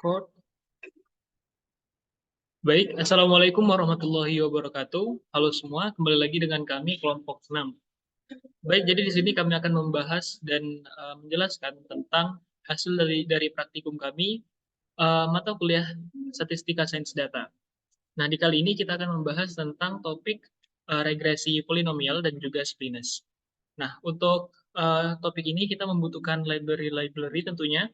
Record. Baik, Assalamualaikum warahmatullahi wabarakatuh. Halo semua, kembali lagi dengan kami kelompok 6. Baik, jadi di sini kami akan membahas dan menjelaskan tentang hasil dari praktikum kami mata kuliah Statistika Sains Data. Nah, di kali ini kita akan membahas tentang topik regresi polinomial dan juga splines. Nah, untuk topik ini kita membutuhkan library tentunya.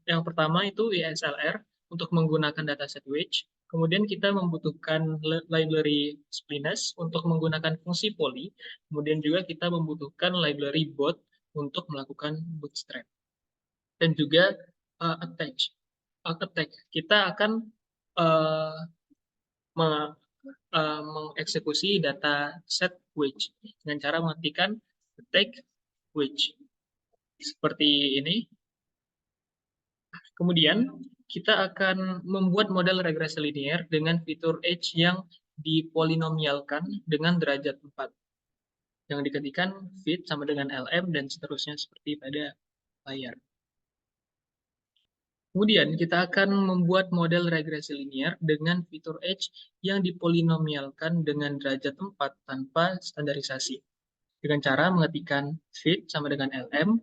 Yang pertama itu ESLR untuk menggunakan dataset wedge. Kemudian kita membutuhkan library splines untuk menggunakan fungsi poly. Kemudian juga kita membutuhkan library bot untuk melakukan bootstrap. Dan juga attach. Attack. Kita akan uh, mengeksekusi data set wedge dengan cara mengetikkan attack wedge seperti ini. Kemudian kita akan membuat model regresi linear dengan fitur edge yang dipolinomialkan dengan derajat 4 yang diketikkan fit sama dengan lm dan seterusnya seperti pada layar. Kemudian kita akan membuat model regresi linear dengan fitur edge yang dipolinomialkan dengan derajat 4 tanpa standarisasi. Dengan cara mengetikkan fit sama dengan lm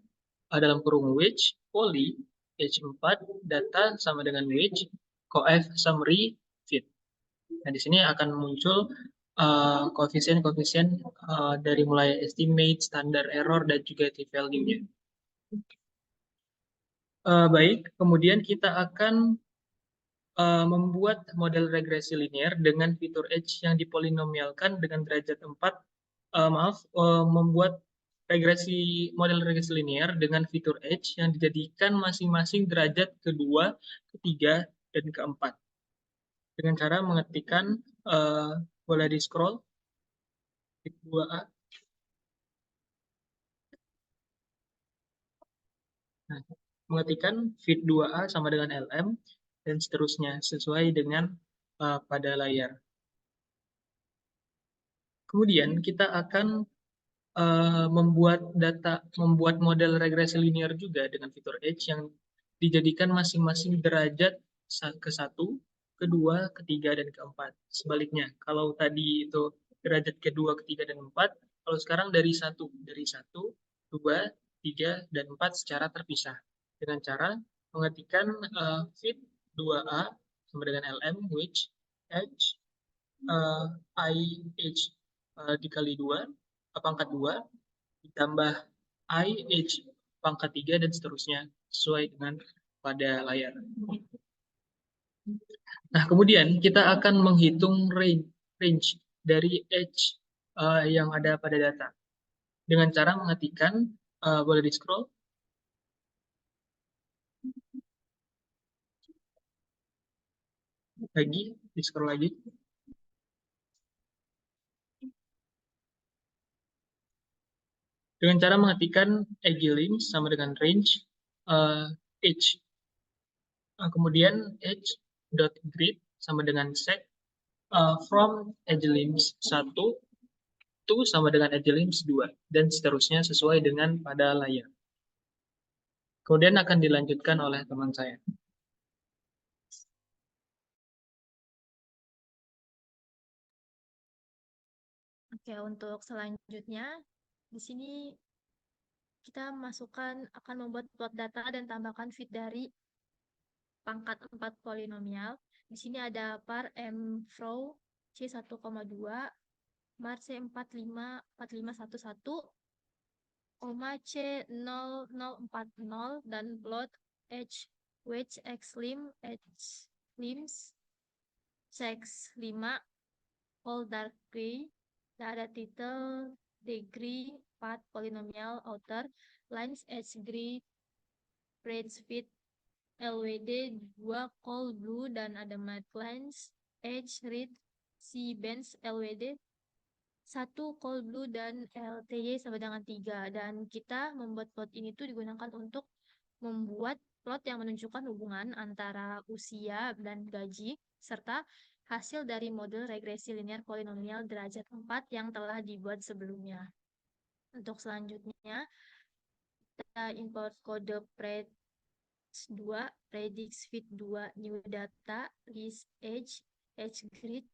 dalam kurung wedge, poly, H4, data sama dengan wedge, coef summary, fit. Nah, di sini akan muncul koefisien-koefisien dari mulai estimate, standar error, dan juga t-value-nya. Baik, kemudian kita akan membuat model regresi linear dengan fitur edge yang dipolinomialkan dengan derajat 4. Membuat model regresi linear dengan fitur edge yang dijadikan masing-masing derajat kedua, ketiga, dan keempat. Dengan cara mengetikkan, boleh di scroll, fit 2A. Nah, mengetikkan fit 2A sama dengan LM, dan seterusnya, sesuai dengan pada layar. Kemudian kita akan membuat model regresi linear juga dengan fitur edge yang dijadikan masing-masing derajat ke-1, kedua, ketiga, dan keempat. Sebaliknya, kalau tadi itu derajat kedua, ketiga, dan keempat, kalau sekarang dari 1, 2, 3, dan 4 secara terpisah. Dengan cara mengetikkan fit 2A sama dengan LM, which, edge, IH dikali 2, pangkat 2, ditambah IH pangkat 3, dan seterusnya, sesuai dengan pada layar. Nah, kemudian kita akan menghitung range dari edge yang ada pada data. Dengan cara mengetikkan, boleh di-scroll. Di-scroll lagi. Dengan cara mengetikkan edge sama dengan range edge. Kemudian edge.grid sama dengan set from edge 1 to sama dengan edge 2 dan seterusnya sesuai dengan pada layar. Kemudian akan dilanjutkan oleh teman saya. Oke, untuk selanjutnya di sini kita akan membuat plot data dan tambahkan fit dari pangkat 4 polinomial. Di sini ada par M frow C1,2, mar C454511, C0040, dan plot H wedge X lim H lims X5 all dark gray. Ada title degree path polynomial outer lines H grid range fit LWD 2 call blue, dan ada math lines H read C bench LWD 1 call blue dan LTY sama dengan 3. Dan kita membuat plot ini tuh digunakan untuk membuat plot yang menunjukkan hubungan antara usia dan gaji serta hasil dari model regresi linear polinomial derajat 4 yang telah dibuat sebelumnya. Untuk selanjutnya, kita import kode 2, predicts fit 2, new data, list age grid,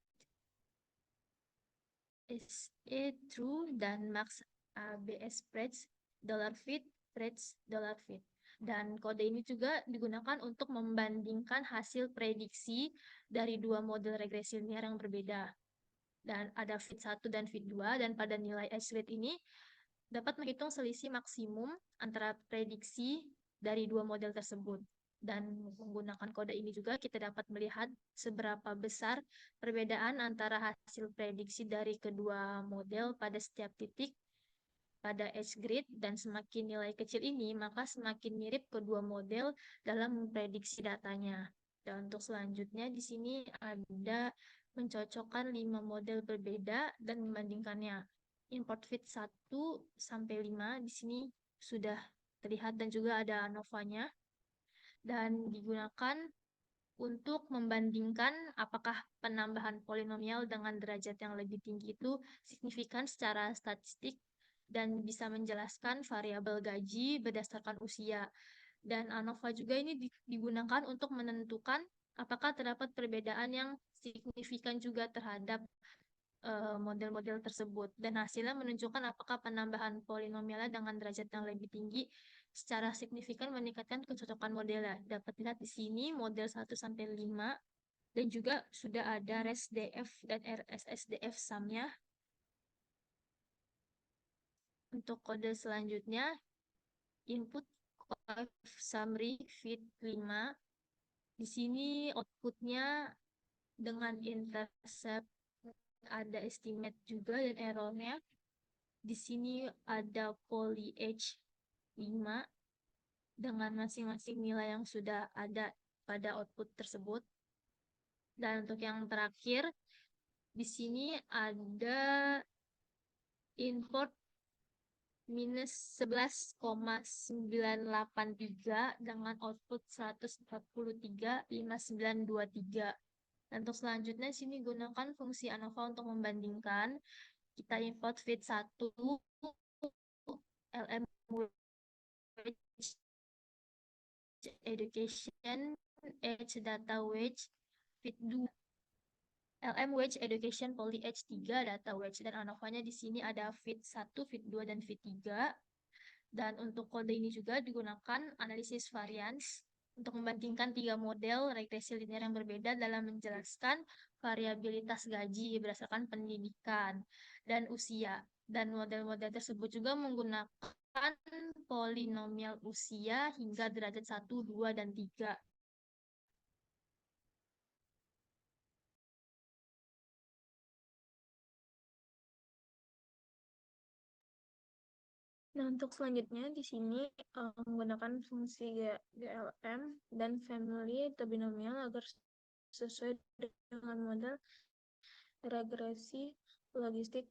SE true, dan max ABS spreads, $fit, spreads, $fit. Dan kode ini juga digunakan untuk membandingkan hasil prediksi dari dua model regresi linear yang berbeda. Dan ada fit 1 dan fit 2, dan pada nilai edge rate ini dapat menghitung selisih maksimum antara prediksi dari dua model tersebut. Dan menggunakan kode ini juga kita dapat melihat seberapa besar perbedaan antara hasil prediksi dari kedua model pada setiap titik pada edge grid, dan semakin nilai kecil ini, maka semakin mirip kedua model dalam memprediksi datanya. Dan untuk selanjutnya di sini ada mencocokkan 5 model berbeda dan membandingkannya. Import fit 1 sampai 5 di sini sudah terlihat dan juga ada ANOVA-nya, dan digunakan untuk membandingkan apakah penambahan polinomial dengan derajat yang lebih tinggi itu signifikan secara statistik dan bisa menjelaskan variabel gaji berdasarkan usia. Dan ANOVA juga ini digunakan untuk menentukan apakah terdapat perbedaan yang signifikan juga terhadap model-model tersebut. Dan hasilnya menunjukkan apakah penambahan polinomialnya dengan derajat yang lebih tinggi secara signifikan meningkatkan kecocokan modelnya. Dapat lihat di sini model 1-5 dan juga sudah ada ResDF dan RSSDF sumnya. Untuk kode selanjutnya, input summary fit 5. Di sini outputnya dengan intercept ada estimate juga dan errornya. Di sini ada poly H 5 dengan masing-masing nilai yang sudah ada pada output tersebut. Dan untuk yang terakhir, di sini ada import minus 11,983 dengan output 143,5923. Dan untuk selanjutnya sini gunakan fungsi ANOVA untuk membandingkan. Kita import fit 1 LM education age data wage fit 2 LM Wage Education Poly H3 data wage, dan ANOVA-nya di sini ada fit 1, fit 2, dan fit 3. Dan untuk kode ini juga digunakan analisis varians untuk membandingkan 3 model regresi linear yang berbeda dalam menjelaskan variabilitas gaji berdasarkan pendidikan dan usia. Dan model-model tersebut juga menggunakan polinomial usia hingga derajat 1, 2, dan 3. Nah, untuk selanjutnya di sini menggunakan fungsi GLM dan family atau binomial agar sesuai dengan model regresi logistik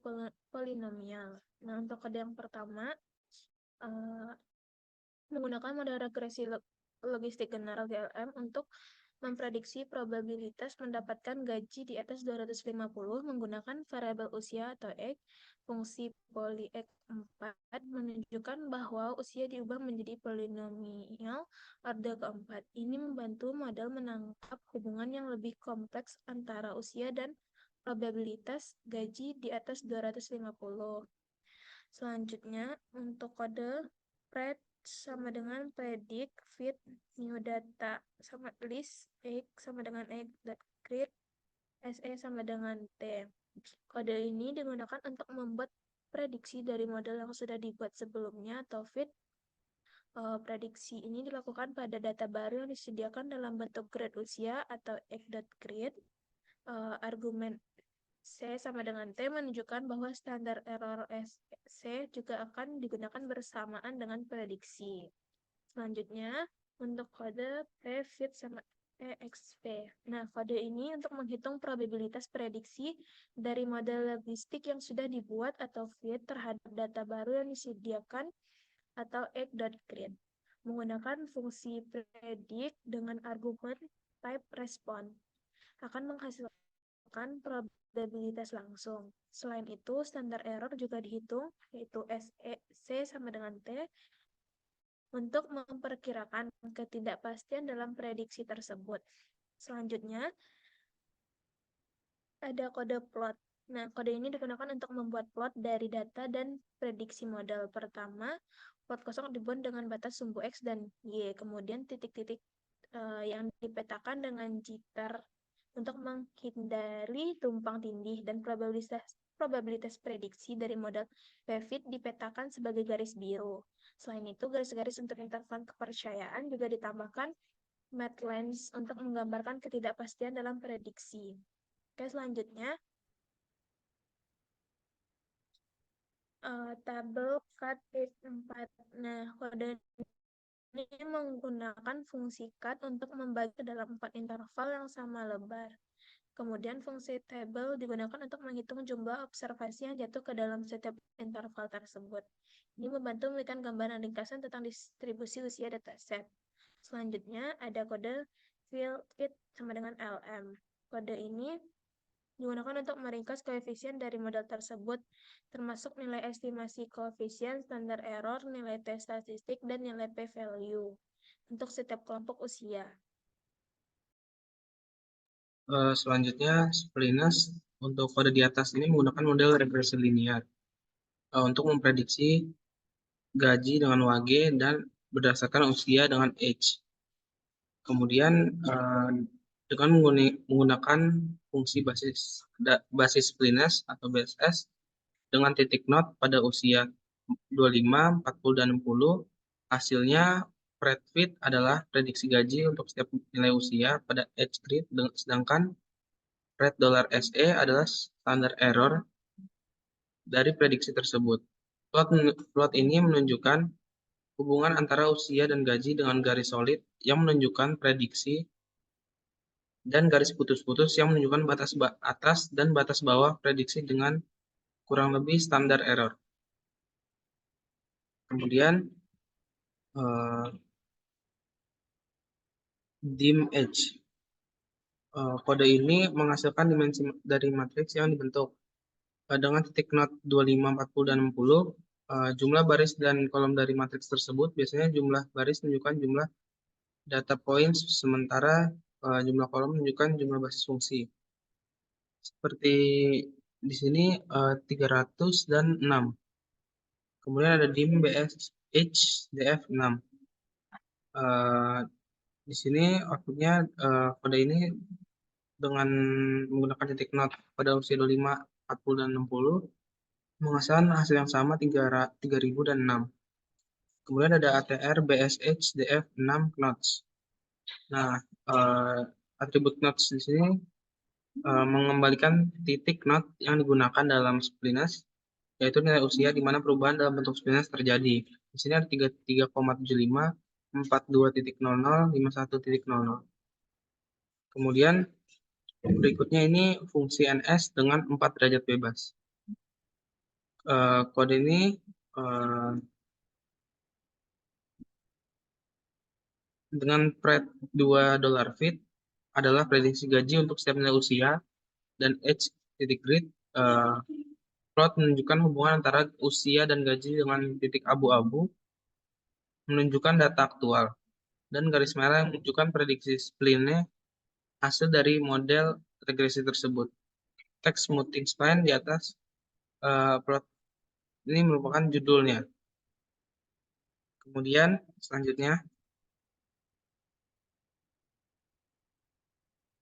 polinomial. Nah, untuk kode yang pertama menggunakan model regresi logistik general GLM untuk memprediksi probabilitas mendapatkan gaji di atas 250 menggunakan variabel usia atau X. Fungsi poly X 4 menunjukkan bahwa usia diubah menjadi polinomial order keempat. Ini membantu model menangkap hubungan yang lebih kompleks antara usia dan probabilitas gaji di atas 250. Selanjutnya, untuk kode pred sama dengan predict fit new data sama list X sama dengan X dot create SE sama dengan T. Kode ini digunakan untuk membuat prediksi dari model yang sudah dibuat sebelumnya atau fit. Prediksi ini dilakukan pada data baru yang disediakan dalam bentuk grade usia atau X.create. Argumen C sama dengan T menunjukkan bahwa standar error C juga akan digunakan bersamaan dengan prediksi. Selanjutnya, untuk kode P fit sama EXP. Nah, kode ini untuk menghitung probabilitas prediksi dari model logistik yang sudah dibuat atau fit terhadap data baru yang disediakan atau X.create. Menggunakan fungsi predict dengan argumen type response akan menghasilkan probabilitas langsung. Selain itu, standar error juga dihitung, yaitu C sama dengan T, untuk memperkirakan ketidakpastian dalam prediksi tersebut. Selanjutnya, ada kode plot. Nah, kode ini digunakan untuk membuat plot dari data dan prediksi model. Pertama, plot kosong dibuat dengan batas sumbu X dan Y. Kemudian titik-titik yang dipetakan dengan jitter untuk menghindari tumpang tindih, dan probabilitas prediksi dari model PFIT dipetakan sebagai garis biru. Selain itu, garis-garis untuk interval kepercayaan juga ditambahkan matlens untuk menggambarkan ketidakpastian dalam prediksi. Oke, selanjutnya tabel cut 4. Nah, kode ini menggunakan fungsi cut untuk membagi ke dalam 4 interval yang sama lebar. Kemudian fungsi table digunakan untuk menghitung jumlah observasi yang jatuh ke dalam setiap interval tersebut. Ini membantu memberikan gambaran ringkasan tentang distribusi usia dataset. Selanjutnya ada kode fit sama dengan LM. Kode ini digunakan untuk meringkas koefisien dari model tersebut, termasuk nilai estimasi koefisien, standar error, nilai T statistik, dan nilai p-value untuk setiap kelompok usia. Selanjutnya, Splinus untuk kode di atas ini menggunakan model regresi linear untuk memprediksi gaji dengan WG dan berdasarkan usia dengan age. Kemudian dengan menggunakan fungsi basis Splinus atau BSS dengan titik not pada usia 25, 40, dan 60, hasilnya predfit adalah prediksi gaji untuk setiap nilai usia pada age grid, sedangkan $SE adalah standar error dari prediksi tersebut. Plot ini menunjukkan hubungan antara usia dan gaji dengan garis solid yang menunjukkan prediksi dan garis putus-putus yang menunjukkan batas atas dan batas bawah prediksi dengan kurang lebih standar error. Kemudian dim edge. Kode ini menghasilkan dimensi dari matriks yang dibentuk dengan titik not 25, 40, dan 60. Jumlah baris dan kolom dari matriks tersebut biasanya jumlah baris menunjukkan jumlah data points, sementara jumlah kolom menunjukkan jumlah basis fungsi. Seperti di sini 300 dan 6. Kemudian ada dim BSH DF6. Di sini outputnya kode ini dengan menggunakan titik not pada usia 25, 40, dan 60 menghasilkan hasil yang sama 3000 dan 6. Kemudian ada ATR BSH DF6 knots. Nah, atribut knots di sini mengembalikan titik not yang digunakan dalam Splinus, yaitu nilai usia di mana perubahan dalam bentuk Splinus terjadi. Di sini ada 33,75, 42.00, 51.00. Kemudian berikutnya ini fungsi NS dengan 4 derajat bebas. Kode ini dengan pred $2 adalah prediksi gaji untuk setiap nilai usia, dan age titik grid plot menunjukkan hubungan antara usia dan gaji dengan titik abu-abu menunjukkan data aktual, dan garis merah yang menunjukkan prediksi spline hasil dari model regresi tersebut. Teks smoothing spline di atas plot ini merupakan judulnya. Kemudian selanjutnya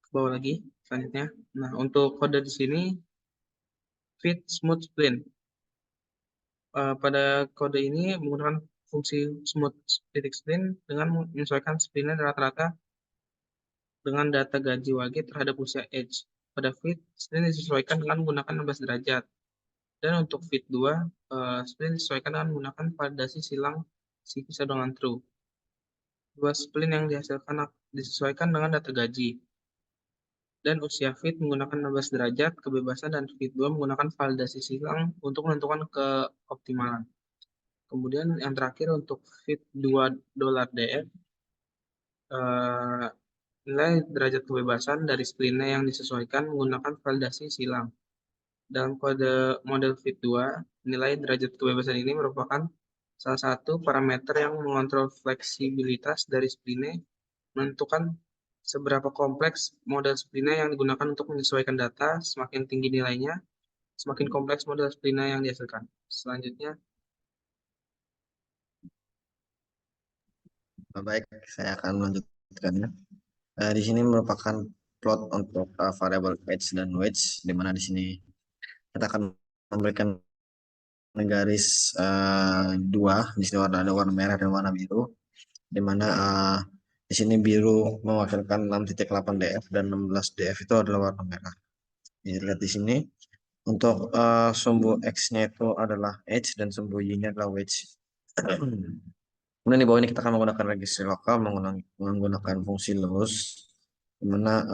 ke bawah lagi selanjutnya. Nah, untuk kode di sini fit smooth spline. Pada kode ini menggunakan fungsi smooth titik spline dengan menyesuaikan spline rata-rata dengan data gaji WG terhadap usia age. Pada fit, spline disesuaikan dengan menggunakan 16 derajat. Dan untuk fit 2, spline disesuaikan dengan menggunakan validasi silang si pisah dengan true. Dua spline yang dihasilkan disesuaikan dengan data gaji. Dan usia fit menggunakan 16 derajat kebebasan, dan fit 2 menggunakan validasi silang untuk menentukan keoptimalan. Kemudian yang terakhir untuk fit $2DF, nilai derajat kebebasan dari spline yang disesuaikan menggunakan validasi silang. Dalam kode model fit 2, nilai derajat kebebasan ini merupakan Salah satu parameter yang mengontrol fleksibilitas dari spline menentukan seberapa kompleks model spline yang digunakan untuk menyesuaikan data. Semakin tinggi nilainya, semakin kompleks model spline yang dihasilkan. Selanjutnya, Baik, saya akan melanjutkan ya. Di sini merupakan plot untuk variabel h dan wedge, di mana di sini kita akan memberikan garis dua. Di sini ada warna merah dan warna biru, di mana di sini biru mewakilkan 6.8 df dan 16 df itu adalah warna merah. Lihat di sini untuk sumbu x-nya itu adalah h dan sumbu y-nya adalah wedge. Kemudian di bawah ini kita akan menggunakan register lokal menggunakan fungsi loss, di mana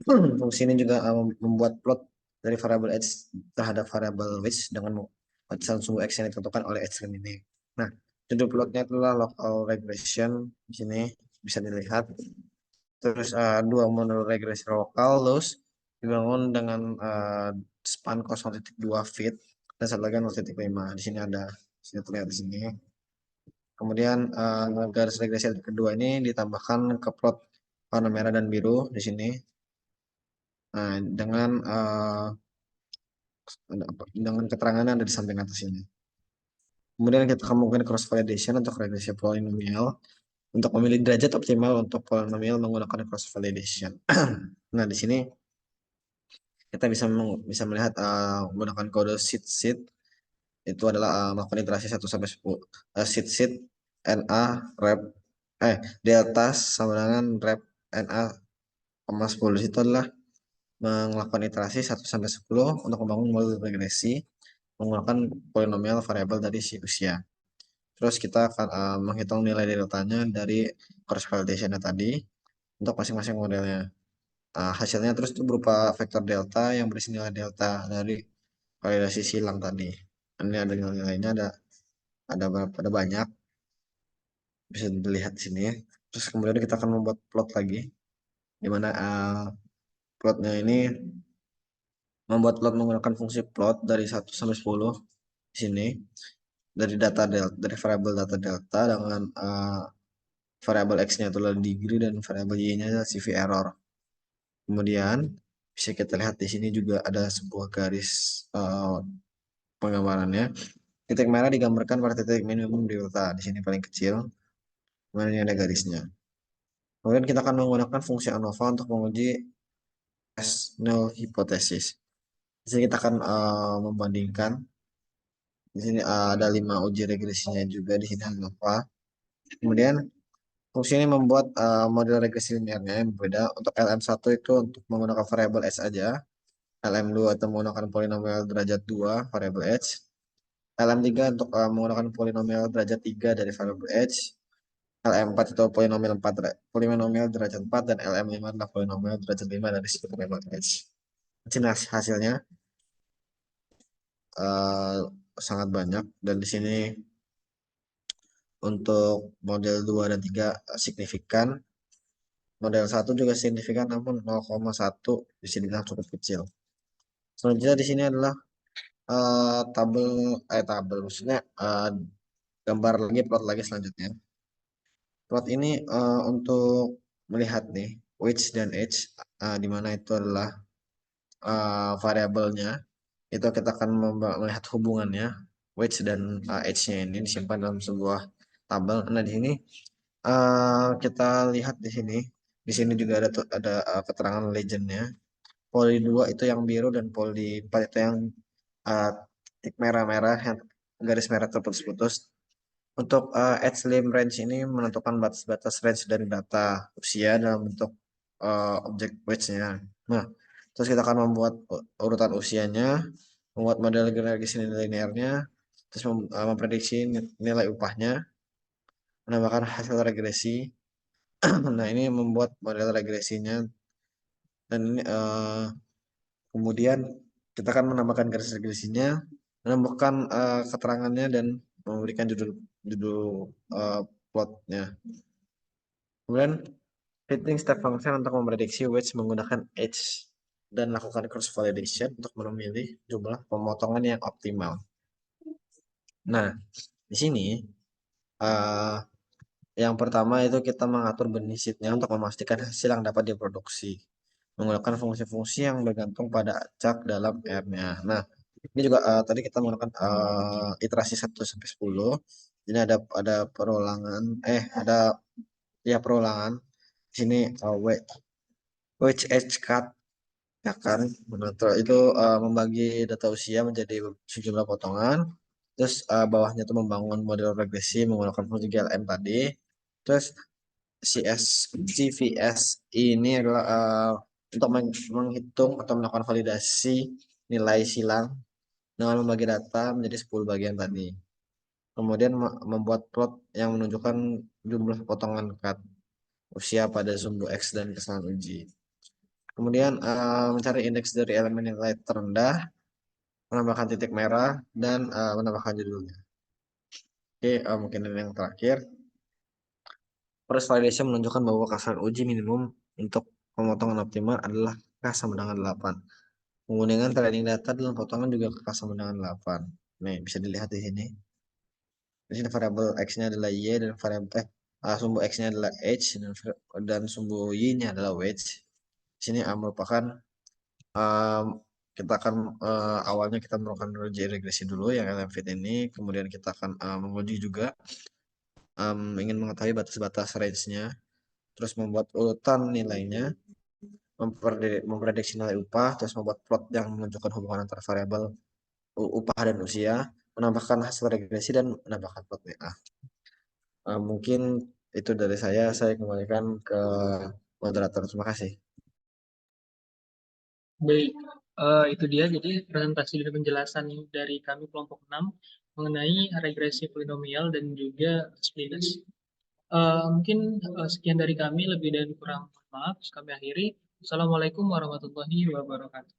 fungsi ini juga membuat plot dari variabel h terhadap variabel wedge dengan batasan sumbu x yang ditentukan oleh h ini. Nah, judul plotnya adalah local regression. Di sini bisa dilihat. Terus dua model regresi lokal loss dibangun dengan span 0.2 feet dan satu lagi 0.5. Di sini ada, sini terlihat di sini. Kemudian garis regresi kedua ini ditambahkan ke plot warna merah dan biru di sini. Nah, dengan keterangan yang ada di samping atas ini. Kemudian kita akan melakukan cross validation untuk regresi polinomial untuk memilih derajat optimal untuk polinomial menggunakan cross validation. Nah, di sini kita bisa melihat menggunakan kode seed itu adalah melakukan iterasi 1 sampai 10 seed NA rep delta sama dengan rep NA, 10 itu adalah melakukan iterasi 1 sampai 10 untuk membangun model regresi menggunakan polinomial variabel dari si usia. Terus kita akan menghitung nilai deltanya dari cross validation tadi untuk masing-masing modelnya. Hasilnya terus itu berupa vektor delta yang berisi nilai delta dari validasi silang tadi. Ini ada nilai-nilainya, ada banyak, bisa dilihat di sini. Terus kemudian kita akan membuat plot lagi, di mana plotnya ini membuat plot menggunakan fungsi plot dari 1 sampai 10 di sini dari data delta, dari variabel data delta dengan variabel x-nya itu adalah degree dan variabel y-nya adalah CV error. Kemudian bisa kita lihat di sini juga ada sebuah garis penggambarannya. Titik merah digambarkan pada titik minimum delta di sini paling kecil. Kemudian ini ada garisnya. Kemudian kita akan menggunakan fungsi ANOVA untuk menguji null hipotesis. Di sini kita akan membandingkan. Di sini ada 5 uji regresinya juga di sini ANOVA. Kemudian fungsi ini membuat model regresi linearnya yang berbeda. Untuk LM1 itu untuk menggunakan variabel h aja. LM2 itu menggunakan polinomial derajat 2 variabel h. LM3 untuk menggunakan polinomial derajat 3 dari variabel h. LM4 itu polinomial derajat 4 dan LM5 adalah polinomial derajat 5 dari situ variabel h. Sini hasilnya sangat banyak, dan di sini untuk model 2 dan 3 signifikan. Model 1 juga signifikan namun 0,1 bisa dibilang cukup kecil. Selanjutnya di sini adalah tabel maksudnya gambar lagi, plot lagi selanjutnya. Plot ini untuk melihat nih wedge dan h, di mana itu adalah variabelnya. Itu kita akan melihat hubungannya wedge dan h-nya ini disimpan dalam sebuah tabel. Nah, di sini kita lihat di sini. Di sini juga ada keterangan legendnya. Poli 2 itu yang biru dan poli 4 itu yang titik merah-merah yang garis merah terputus-putus. Untuk age lim range ini menentukan batas-batas range dari data usia dalam bentuk objek wedge-nya. Nah, terus kita akan membuat urutan usianya, membuat model regresi linearnya, terus memprediksi nilai upahnya, menambahkan hasil regresi. Nah, ini membuat model regresinya, dan ini kemudian kita akan menambahkan garis regresinya, menambahkan keterangannya dan memberikan judul plotnya. Kemudian fitting step function untuk memprediksi wedge menggunakan h dan lakukan cross validation untuk memilih jumlah pemotongan yang optimal. Nah, Di sini yang pertama itu kita mengatur benih seednya untuk memastikan hasil yang dapat diproduksi menggunakan fungsi-fungsi yang bergantung pada acak dalam R-nya. Nah, ini juga tadi kita menggunakan iterasi 1 sampai 10. Ini ada perulangan ada ya perulangan. Di sini which age cut ya kan. Itu membagi data usia menjadi sejumlah potongan. Terus bawahnya itu membangun model regresi menggunakan fungsi GLM tadi. Terus CVS ini adalah untuk menghitung atau melakukan validasi nilai silang dengan membagi data menjadi 10 bagian tadi. Kemudian membuat plot yang menunjukkan jumlah potongan cut usia pada sumbu X dan kesalahan uji. Kemudian mencari indeks dari elemen nilai terendah, menambahkan titik merah, dan menambahkan judulnya. Oke, mungkin ini yang terakhir. Cross validation menunjukkan bahwa kesalahan uji minimum untuk pemotongan optimal adalah K sama dengan 8. Penggunaan training data dalam potongan juga K sama dengan 8. Nih, bisa dilihat di sini. Di sini variabel X-nya adalah Y dan variabel sumbu X-nya adalah H dan sumbu Y-nya adalah wedge. Di sini merupakan kita akan awalnya kita melakukan uji regresi dulu yang LMFIT ini, kemudian kita akan menguji juga ingin mengetahui batas-batas range-nya, terus membuat urutan nilainya, memprediksi nilai upah, terus membuat plot yang menunjukkan hubungan antara variabel upah dan usia, menambahkan hasil regresi dan menambahkan plotnya. Mungkin itu dari saya kembalikan ke moderator. Terima kasih. Baik, itu dia jadi presentasi dan penjelasan dari kami kelompok 6 mengenai regresi polinomial dan juga splitness. Mungkin sekian dari kami, lebih dan kurang maaf, kami akhiri. Assalamualaikum warahmatullahi wabarakatuh.